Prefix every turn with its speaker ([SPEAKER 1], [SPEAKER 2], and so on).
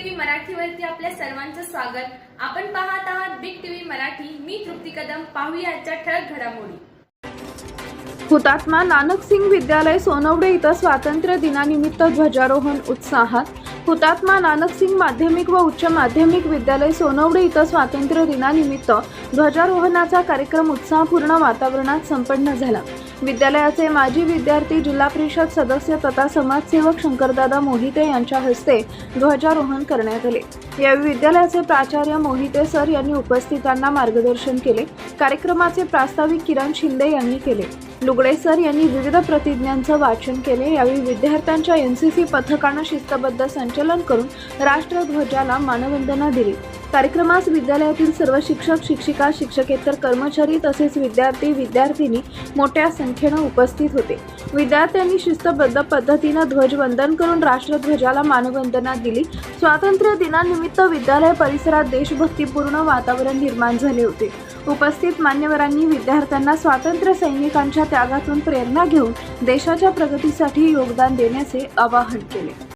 [SPEAKER 1] TV मराठीवरती आपल्या सर्वांचं स्वागत। आपण पाहत आहात बिग टीव्ही मराठी। मी तृप्ती कदम। पाहूया आजच्या ठळक घडामोडी।
[SPEAKER 2] हुतात्मा नानकसिंग विद्यालय सोनवडे इथं स्वातंत्र्य दिनानिमित्त ध्वजारोहण उत्साहात। हुतात्मा नानकसिंग माध्यमिक व उच्च माध्यमिक विद्यालय सोनवडे इथं स्वातंत्र्य दिनानिमित्त ध्वजारोहणाचा कार्यक्रम उत्साहपूर्ण वातावरणात संपन्न झाला। विद्यालयाचे माजी विद्यार्थी, जिल्हा परिषद सदस्य तथा समाजसेवक शंकरदादा मोहिते यांच्या हस्ते ध्वजारोहण करण्यात आले। यावेळी विद्यालयाचे प्राचार्य मोहिते सर यांनी उपस्थितांना मार्गदर्शन केले। कार्यक्रमाचे प्रास्ताविक किरण शिंदे यांनी केले। लुगडे सर यांनी विविध प्रतिज्ञांचं वाचन केले। यावेळी विद्यार्थ्यांच्या एनसीसी पथकाने शिस्तबद्ध संचलन करून राष्ट्रध्वजाला मानवंदना दिली। कार्यक्रमास विद्यालयातील सर्व शिक्षक, शिक्षिका, शिक्षकेतर कर्मचारी तसेच विद्यार्थी, विद्यार्थिनी मोठ्या संख्येने उपस्थित होते। विद्यार्थ्यांनी शिस्तबद्ध पद्धतीने ध्वजवंदन करून राष्ट्रध्वजाला मानवंदना दिली। स्वातंत्र्य दिनानिमित्त विद्यालय परिसरात देशभक्तीपूर्ण वातावरण निर्माण झाले होते। उपस्थित मान्यवरांनी विद्यार्थ्यांना स्वातंत्र्य सैनिकांच्या त्यागातून प्रेरणा घेऊन देशाच्या प्रगतीसाठी योगदान देण्याचे आवाहन केले।